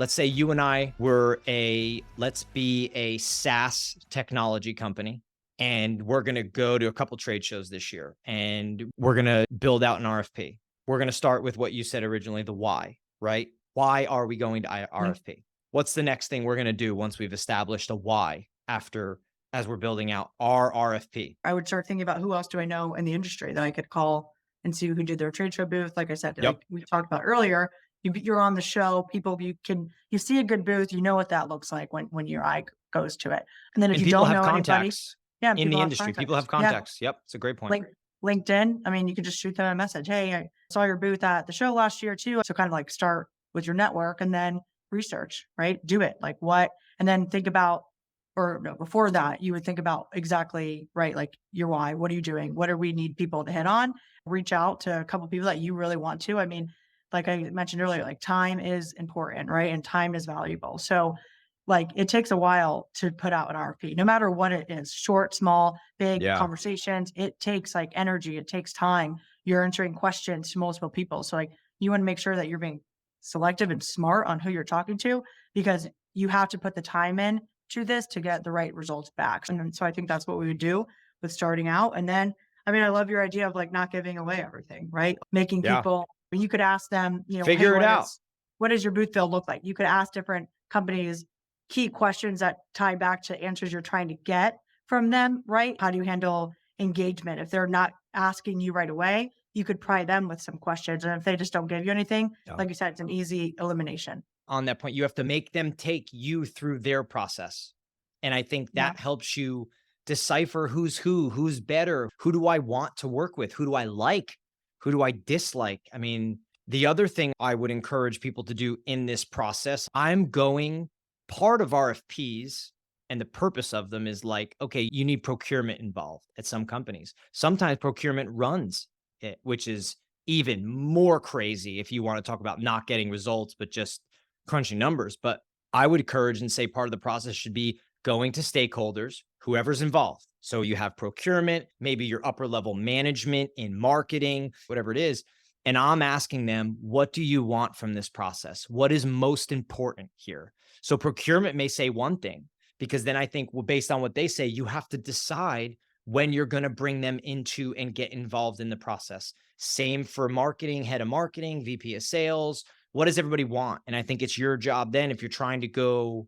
Let's say you and I were let's be a SaaS technology company, and we're going to go to a couple trade shows this year, and we're going to build out an RFP. We're going to start with what you said originally, the why, right? Why are we going to RFP? What's the next thing we're going to do once we've established a why as we're building out our RFP? I would start thinking about who else do I know in the industry that I could call and see who did their trade show booth. Like I said, like we talked about earlier, you're on the show, people, you see a good booth, you know what that looks like when your eye goes to it. And then if And you people don't have know anybody, contacts yeah, in the people have industry. People have contacts. Yeah. contacts. Yep. It's a great point. LinkedIn, I mean, you could just shoot them a message. Hey, I saw your booth at the show last year too. So kind of like start with your network and then research, right? Do it like what, and then think about, or no, before that, you would think about exactly, right? Like your why, what are you doing? What do we need people to hit on? Reach out to a couple of people that you really want to. I mean, like I mentioned earlier, like time is important, right? And time is valuable. So like it takes a while to put out an RFP, no matter what it is, short, small, big conversations. It takes like energy. It takes time. You're answering questions to multiple people. So like you want to make sure that you're being selective and smart on who you're talking to, because you have to put the time in to this to get the right results back. And so I think that's what we would do with starting out. And then, I mean, I love your idea of like not giving away everything, right? Making people, you could ask them, you know, figure it out. What does your booth bill look like? You could ask different companies key questions that tie back to answers you're trying to get from them, right? How do you handle engagement? If they're not asking you right away, you could pry them with some questions. And if they just don't give you anything, like you said, it's an easy elimination. On that point, you have to make them take you through their process. And I think that helps you decipher who's better, who do I want to work with, who do I like, who do I dislike. I mean, the other thing I would encourage people to do in this process, part of RFPs and the purpose of them is like, okay, you need procurement involved at some companies. Sometimes procurement runs it, which is even more crazy if you want to talk about not getting results, but just crunching numbers. But I would encourage and say part of the process should be going to stakeholders, whoever's involved. So you have procurement, maybe your upper level management in marketing, whatever it is. And I'm asking them, what do you want from this process? What is most important here? So procurement may say one thing, because then I think, well, based on what they say, you have to decide when you're going to bring them into and get involved in the process. Same for marketing, head of marketing, VP of sales. What does everybody want? And I think it's your job then, if you're trying to go,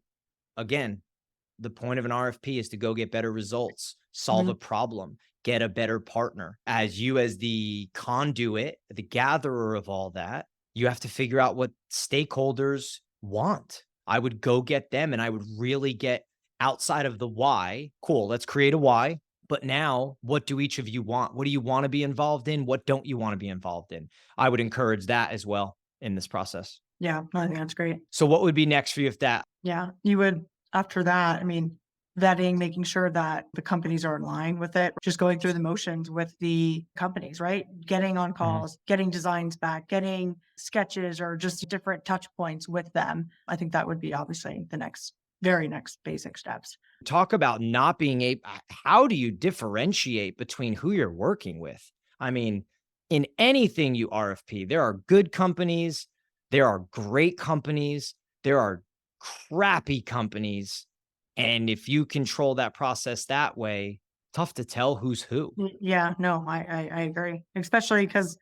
again, the point of an RFP is to go get better results, solve a problem, get a better partner. As the conduit, the gatherer of all that, you have to figure out what stakeholders want. I would go get them, and I would really get outside of the why. Cool, let's create a why. But now, what do each of you want? What do you want to be involved in? What don't you want to be involved in? I would encourage that as well in this process. Yeah, I think that's great. So what would be next for you if that? Yeah, you would, after that, I mean, vetting, making sure that the companies are in line with it, just going through the motions with the companies, right? Getting on calls, getting designs back, getting sketches or just different touch points with them. I think that would be obviously the very next basic steps. Talk about not being able, how do you differentiate between who you're working with? I mean, in anything you RFP, there are good companies, there are great companies, there are crappy companies. And if you control that process that way, tough to tell who's who. Yeah, no, I agree. Especially because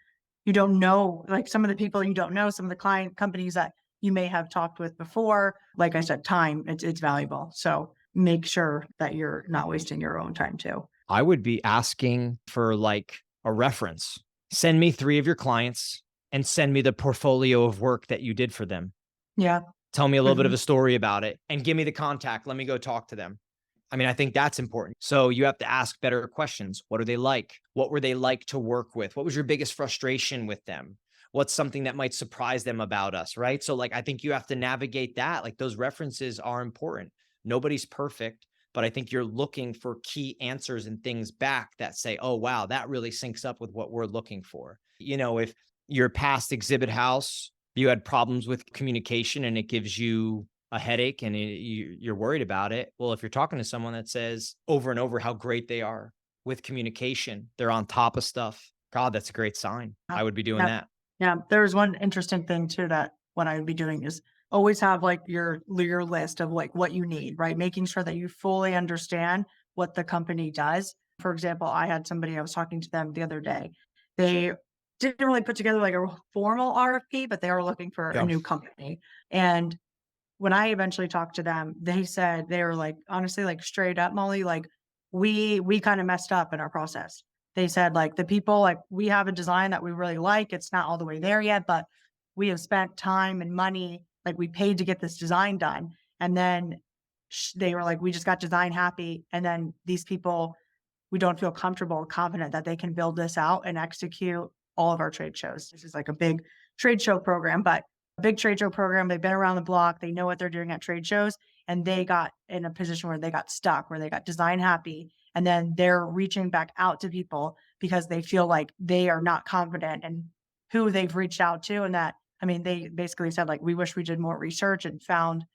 you don't know, like some of the people you don't know, some of the client companies that you may have talked with before. Like I said, time, it's valuable. So make sure that you're not wasting your own time too. I would be asking for like a reference. Send me 3 of your clients and send me the portfolio of work that you did for them. Yeah. Tell me a little bit of a story about it and give me the contact. Let me go talk to them. I mean, I think that's important. So you have to ask better questions. What are they like? What were they like to work with? What was your biggest frustration with them? What's something that might surprise them about us, right? So like, I think you have to navigate that. Like those references are important. Nobody's perfect, but I think you're looking for key answers and things back that say, oh, wow, that really syncs up with what we're looking for. You know, if your past exhibit house, you had problems with communication and it gives you a headache and you're worried about it. Well, if you're talking to someone that says over and over how great they are with communication, they're on top of stuff. God, that's a great sign. I would be doing that. Yeah. There's one interesting thing too, that what I would be doing is always have like your list of like what you need, right? Making sure that you fully understand what the company does. For example, I had somebody, I was talking to them the other day. They didn't really put together like a formal RFP, but they were looking for a Yeah. new company. And when I eventually talked to them, they said they were like, honestly, like straight up, Molly, like we kind of messed up in our process. They said like the people, like we have a design that we really like. It's not all the way there yet, but we have spent time and money, like we paid to get this design done. And then they were like, we just got design happy. And then these people, we don't feel comfortable or confident that they can build this out and execute all of our trade shows. This is like a big trade show program, but a big trade show program. They've been around the block. They know what they're doing at trade shows. And they got in a position where they got stuck, where they got design happy. And then they're reaching back out to people because they feel like they are not confident in who they've reached out to. And that, I mean, they basically said, like, we wish we did more research and found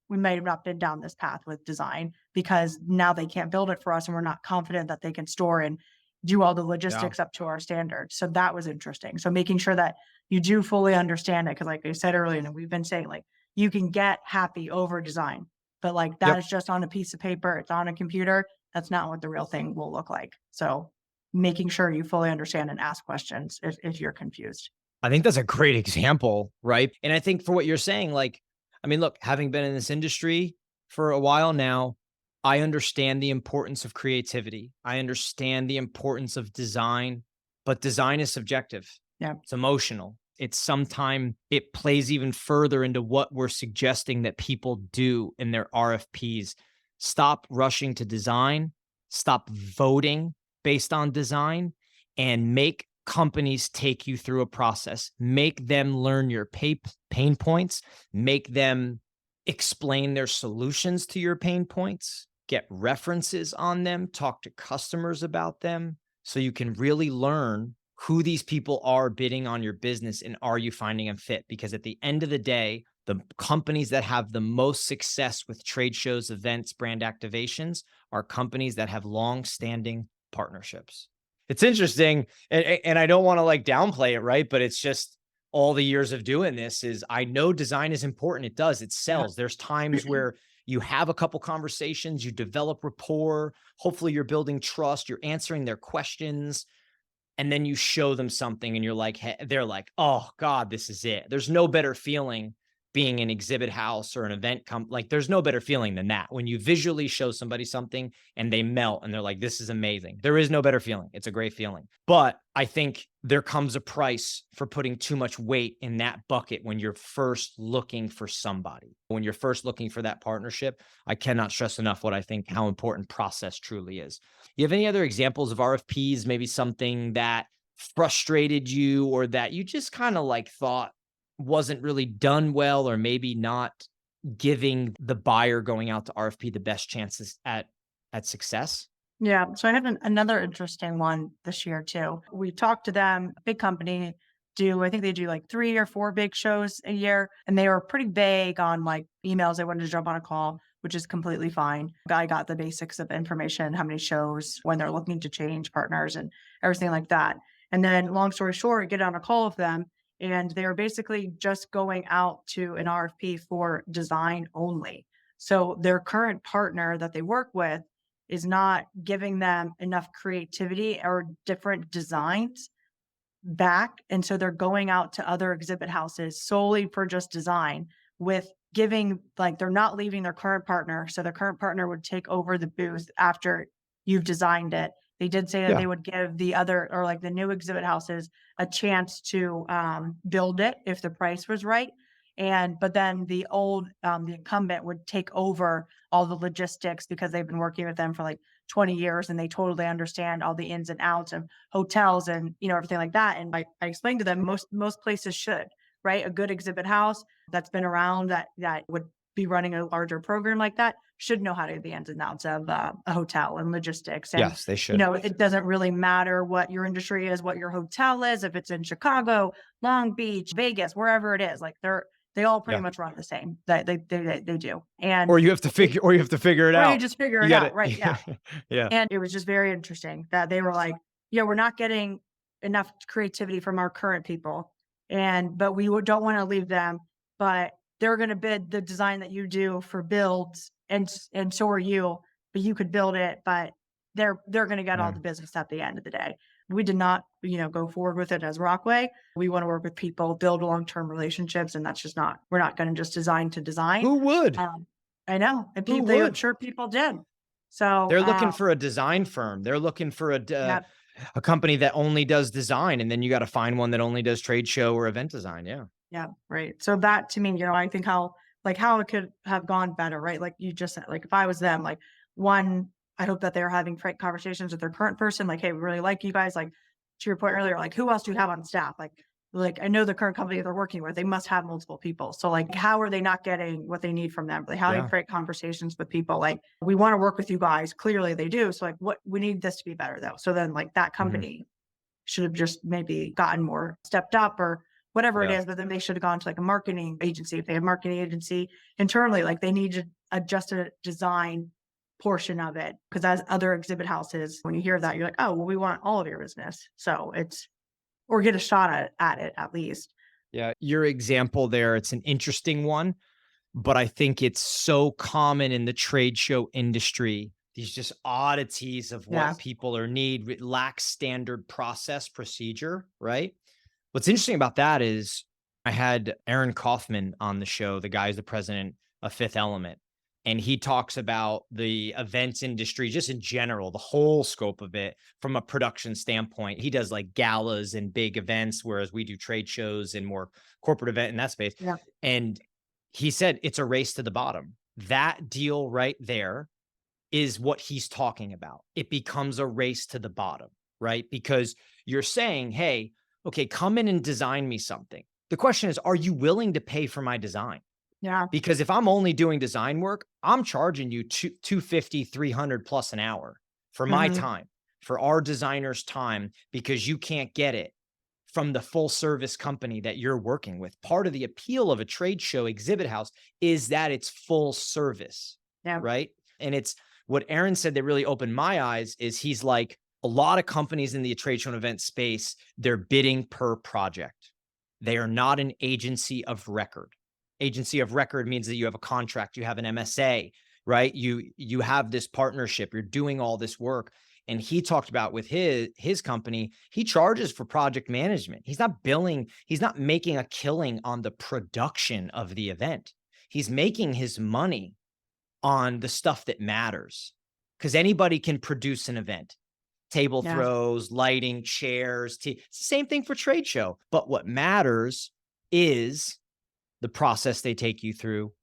we might have not been down this path with design because now they can't build it for us and we're not confident that they can store and do all the Yeah. logistics up to our standards. So that was interesting. So making sure that you do fully understand it. Cause like I said earlier, and we've been saying like you can get happy over design, but like that Yep. is just on a piece of paper. It's on a computer. That's not what the real thing will look like. So making sure you fully understand and ask questions if you're confused. I think that's a great example, right? And I think for what you're saying, like, I mean, look, having been in this industry for a while now, I understand the importance of creativity. I understand the importance of design, but design is subjective. Yeah. It's emotional. It's sometimes it plays even further into what we're suggesting that people do in their RFPs. Stop rushing to design, stop voting based on design, and make companies take you through a process, make them learn your pain points, make them explain their solutions to your pain points, get references on them, talk to customers about them so you can really learn who these people are bidding on your business and are you finding them fit? Because at the end of the day, the companies that have the most success with trade shows, events, brand activations are companies that have long-standing partnerships. It's interesting, and I don't want to like downplay it, right? But it's just all the years of doing this is I know design is important. It does, it Yeah. sells. There's times where you have a couple conversations, you develop rapport, hopefully you're building trust, you're answering their questions, and then you show them something and you're like, hey, they're like, oh God, this is it. There's no better feeling being an exhibit house or an event like there's no better feeling than that. When you visually show somebody something and they melt and they're like, this is amazing. There is no better feeling. It's a great feeling. But I think there comes a price for putting too much weight in that bucket when you're first looking for somebody. When you're first looking for that partnership, I cannot stress enough what I think how important process truly is. You have any other examples of RFPs, maybe something that frustrated you or that you just kind of like thought wasn't really done well, or maybe not giving the buyer going out to RFP the best chances at success? Yeah. So I have another interesting one this year too. We talked to them, big company, I think they do like 3 or 4 big shows a year. And they were pretty vague on like emails. They wanted to jump on a call, which is completely fine. I got the basics of information, how many shows, when they're looking to change partners and everything like that. And then long story short, get on a call with them. And they were basically just going out to an RFP for design only. So their current partner that they work with is not giving them enough creativity or different designs back. And so they're going out to other exhibit houses solely for just design with giving, like, they're not leaving their current partner. So the current partner would take over the booth after you've designed it. They did say that Yeah. they would give the other or like the new exhibit houses a chance to build it if the price was right. But then the incumbent would take over all the logistics because they've been working with them for like 20 years and they totally understand all the ins and outs of hotels and, everything like that. And I explained to them most places should, right? A good exhibit house that's been around that would be running a larger program like that should know how to do the ins and outs of a hotel and logistics. And, Yes, they should. it doesn't really matter what your industry is, what your hotel is, if it's in Chicago, Long Beach, Vegas, wherever it is, like they all pretty Yeah. much run the same. They do. And Or you have to figure it or you out. just figure You it got out, right? Yeah. it. Yeah. And it was just very interesting that they were like, yeah, we're not getting enough creativity from our current people. But we don't want to leave them. But they're going to bid the design that you do for builds, and so are you, but you could build it, but they're going to get all Yeah. the business at the end of the day. We did not, go forward with it as Rockway. We want to work with people, build long-term relationships, and that's just not, we're not going to just design to design. Who would? I know, and Who I'm would? sure people did. So, They're looking for a design firm. They're looking for yeah, a company that only does design, and then you got to find one that only does trade show or event design. Yeah. yeah, right. So that to me, I think how it could have gone better, right? Like you just said, like if I was them, like one, I hope that they're having frank conversations with their current person, like, hey, we really like you guys. Like to your point earlier, like who else do you have on staff? Like I know the current company they're working with, they must have multiple people. So like how are they not getting what they need from them? Like having Yeah. frank conversations with people, like we want to work with you guys. Clearly they do. So like what we need this to be better though. So then like that Mhm. company should have just maybe gotten more stepped up or whatever it Yeah. is, but then they should have gone to like a marketing agency. If they have marketing agency internally, like they need to adjust a design portion of it. Cause as other exhibit houses, when you hear that, you're like, oh, well, we want all of your business. So or get a shot at it at least. Yeah. Your example there, it's an interesting one, but I think it's so common in the trade show industry. These just oddities of Yeah. what people or need lack standard process procedure, right? What's interesting about that is I had Aaron Kaufman on the show. The guy is the president of Fifth Element. And he talks about the events industry, just in general, the whole scope of it from a production standpoint. He does like galas and big events, whereas we do trade shows and more corporate event in that space. Yeah. And he said it's a race to the bottom. That deal right there is what he's talking about. It becomes a race to the bottom, right? Because you're saying, hey, okay, come in and design me something. The question is, are you willing to pay for my design? Yeah. Because if I'm only doing design work, I'm charging you 250, 300 plus an hour for my Hmm. time, for our designers' time, because you can't get it from the full service company that you're working with. Part of the appeal of a trade show exhibit house is that it's full service, Yeah. right? And it's what Aaron said that really opened my eyes is he's like, a lot of companies in the trade show and event space, they're bidding per project. They are not an agency of record. Agency of record means that you have a contract, you have an MSA, right? You have this partnership, you're doing all this work. And he talked about with his company, he charges for project management. He's not billing, he's not making a killing on the production of the event. He's making his money on the stuff that matters. Because anybody can produce an event. Table Yeah. throws, lighting, chairs, it's the same thing for trade show. But what matters is the process they take you through,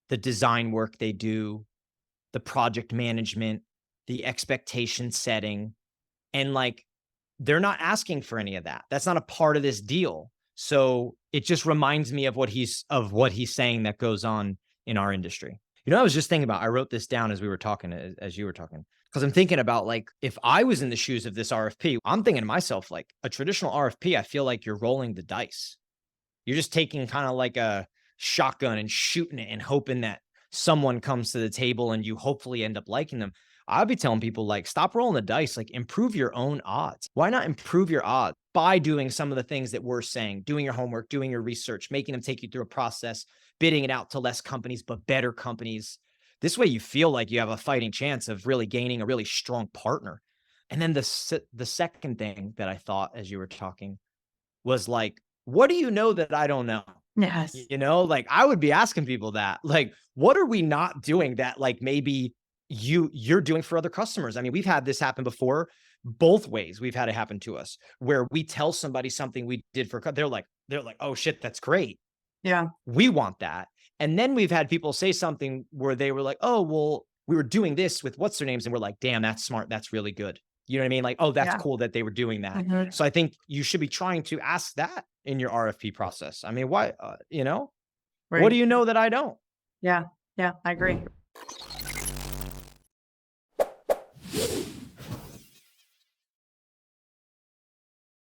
the design work they do, the project management, the expectation setting. And like, they're not asking for any of that. That's not a part of this deal. So it just reminds me of what he's saying that goes on in our industry. I was just thinking about, I wrote this down as we were talking, as you were talking, because I'm thinking about like, if I was in the shoes of this RFP, I'm thinking to myself, like a traditional RFP, I feel like you're rolling the dice. You're just taking kind of like a shotgun and shooting it and hoping that someone comes to the table and you hopefully end up liking them. I'd be telling people like, stop rolling the dice, like improve your own odds. Why not improve your odds by doing some of the things that we're saying, doing your homework, doing your research, making them take you through a process, bidding it out to less companies, but better companies. This way you feel like you have a fighting chance of really gaining a really strong partner. And then the second thing that I thought as you were talking was like, what do you know that I don't know? Yes. Like I would be asking people that, like, what are we not doing that like maybe you're doing for other customers? I mean, we've had this happen before, both ways. We've had it happen to us where we tell somebody something we did for, they're like, oh shit, that's great. Yeah. We want that. And then we've had people say something where they were like, oh, well, we were doing this with what's their names. And we're like, damn, that's smart. That's really good. You know what I mean? Like, oh, that's Yeah. cool that they were doing that. Mhm. So I think you should be trying to ask that in your RFP process. I mean, why, what do Right. you know that I don't? Yeah. Yeah. I agree.